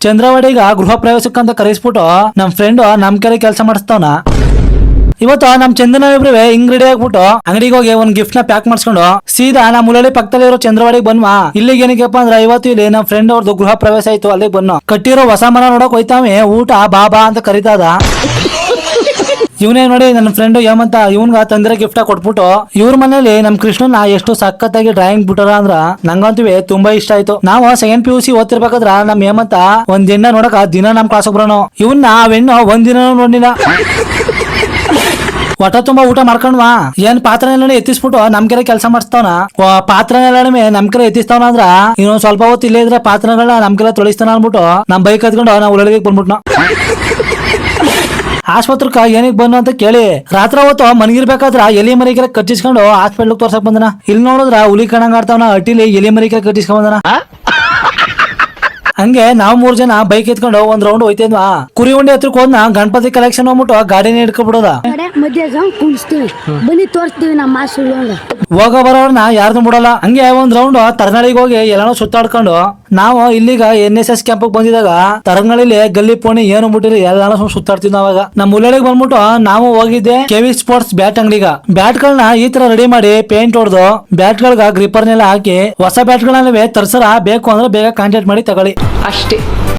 ಚಂದ್ರವಾಡಿಗ ಗೃಹ ಪ್ರವೇಶಕ್ಕಂತ ಕರೆಸ್ಬಿಟ್ಟು ನಮ್ ಫ್ರೆಂಡ್ ನಮ್ ಕಡೆ ಕೆಲಸ ಮಾಡಿಸ್ತಾವನ. ಇವತ್ತು ನಮ್ ಚಂದನ ಇಬ್ರು ಹಿಂಗ್ ರೆಡಿ ಆಗ್ಬಿಟ್ಟು ಅಂಗಡಿಗೆ ಹೋಗಿ ಒಂದ್ ಗಿಫ್ಟ್ ನ ಪ್ಯಾಕ್ ಮಾಡಿಸ್ಕೊಂಡು ಸೀದಾ ನಮ್ಮ ಮುಲಳಿ ಪಕ್ಕದಲ್ಲಿ ಇರೋ ಚಂದ್ರವಾಡಿಗೆ ಬಂದ್ವಾ. ಇಲ್ಲಿಗೆ ಏನಕ್ಕಪ್ಪ ಅಂದ್ರೆ ಇವತ್ತು ಇಲ್ಲಿ ನಮ್ ಫ್ರೆಂಡ್ ಅವ್ರದ್ದು ಗೃಹ ಪ್ರವೇಶ ಆಯ್ತು, ಅಲ್ಲಿಗೆ ಬನ್ನು ಕಟ್ಟಿರೋ ಹೊಸ ಮನ ನೋಡಕ್ ಹೋಯ್ತಾವೆ. ಊಟ ಬಾ ಬಾ ಅಂತ ಕರೀತಾದ. ಇವನೇ ನೋಡಿ ನನ್ನ ಫ್ರೆಂಡ್ ಹೇಮಂತ ಇವನ್ಗ ತಂದಿರೋ ಗಿಫ್ಟ್ ಕೊಟ್ಬಿಟ್ಟು ಇವ್ರ ಮನೇಲಿ ನಮ್ ಕೃಷ್ಣನ ಎಷ್ಟು ಸಖತ್ತಾಗಿ ಡ್ರಾಯಿಂಗ್ ಬಿಟ್ಟಾರ ಅಂದ್ರ ನಂಗಂತೂ ತುಂಬಾ ಇಷ್ಟ ಆಯ್ತು. ನಾವು ಸೆಕೆಂಡ್ PUC ಓದ್ತಿರ್ಬೇಕಾದ್ರ ನಮ್ ಹೇಮಂತ ಒಂದ್ ಹೆಣ್ಣ ನೋಡಕ ದಿನ ನಮ್ ಕ್ಲಾಸ್ ಬರೋನು. ಇವನ್ನ ಆ ಹೆಣ್ಣು ಒಂದಿನ ನೋಡಿಲ್ಲ. ಹೊಟ ತುಂಬಾ ಊಟ ಮಾಡ್ಕೊಂಡ್ವಾ ಏನ್ ಪಾತ್ರೆಲ್ಲ ಎತ್ತಿಸ್ಬಿಟ್ಟು ನಮ್ ಕೆರೆ ಕೆಲಸ ಮಾಡಿಸ್ತಾವನ. ಪಾತ್ರೆಲ್ಲ ನಮ್ ಕೆರೆ ಎತ್ತಿಸ್ತಾವನ ಅಂದ್ರ ಇನ್ನೊಂದ್ ಸ್ವಲ್ಪ ಹೊತ್ತು ಇಲ್ಲೇ ಇದ್ರೆ ಪಾತ್ರೆಗಳನ್ನ ನಮ್ ಕೆರೆ ತೊಳಿಸ್ತಾನ ಅನ್ಬಿಟ್ಟು ನಮ್ ಬೈಕ್ ಹತ್ಕೊಂಡು ನಾವು ಉಳಳಿಗೆ ಬಂದ್ಬಿಟ್ನ. ಆಸ್ಪತ್ರೆಕ ಏನಿಗೆ ಬಂದು ಅಂತ ಕೇಳಿ ರಾತ್ರಿ ಹೊತ್ತು ಮನಗಿರ್ಬೇಕಾದ್ರ ಎಲಿ ಮರಿಕೆರೆ ಕಚ್ಚಿಸ್ಕೊಂಡು ಹಾಸ್ಪಿಟ್ಲ್ ತೋರ್ಸಕ್ ಬಂದನ. ಇಲ್ಲಿ ನೋಡಿದ್ರ ಹುಲಿ ಕಣಂಗ್ ಆಡ್ತಾವನ, ಅಟ್ಟಿಲಿ ಎಲಿ ಮರಿಕೆರೆ ಕಚ್ಚಿಸ್ಕೊಂಡ್ ಬಂದನ. ಹಂಗೆ ನಾವ್ 3 ಜನ ಬೈಕ್ ಎತ್ಕೊಂಡು ಒಂದ್ ರೌಂಡ್ ಹೋಯ್ತಿದ್ವಾ. ಕುರಿ ಉಂಡೆ ಹತ್ರಕ್ ಹೋದ್ನ ಗಣಪತಿ ಕಲೆಕ್ಷನ್ ಹೋಗ್ಬಿಟ್ಟು ಗಾಡಿನ ಹಿಡ್ಕೊಬಿಡೋದ. ಬನ್ನಿ ತೋರಿಸ್ತೀವಿ ನಮ್ಮ ಮಾಸ್ಟರ್. ಹೋಗ ಬರೋರ್ನ ಯಾರ್ದು ಬಿಡಲ್ಲ. ಹಂಗೆ ಒಂದ್ ರೌಂಡ್ ತರನಾಳಿಗೆ ಹೋಗಿ ಎಲ್ಲಾನು ಸುತ್ತಾಡ್ಕೊಂಡು ನಾವು ಇಲ್ಲಿಗ NSS ಕ್ಯಾಂಪ್ ಬಂದಿದಾಗ ತರಂಗಳಿಲಿ ಗಲ್ಲಿ ಪೋಣಿ ಏನು ಮುಟ್ಟಿರಿ ಎಲ್ಲಾನು ಸುತ್ತಾಡ್ತಿದ್ವಿ. ಅವಾಗ ನಮ್ ಮುಳ್ಳಳಿಗೆ ಬಂದ್ಬಿಟ್ಟು ನಾವು ಹೋಗಿದ್ದೆ KV ಸ್ಪೋರ್ಟ್ಸ್ ಬ್ಯಾಟ್ ಅಂಗಡಿಗ. ಬ್ಯಾಟ್ ಗಳನ್ನ ಈ ತರ ರೆಡಿ ಮಾಡಿ ಪೇಂಟ್ ಹೊಡೆದು ಬ್ಯಾಟ್ ಗಳಗ ಗ್ರಿಪ್ಪರ್ನೆಲ್ಲ ಹಾಕಿ ಹೊಸ ಬ್ಯಾಟ್ ಗಳನ್ನ ತರ್ಸರ ಬೇಕು ಅಂದ್ರೆ ಬೇಗ ಕಾಂಟ್ಯಾಕ್ಟ್ ಮಾಡಿ ತಗೊಳ್ಳಿ ಅಷ್ಟೇ.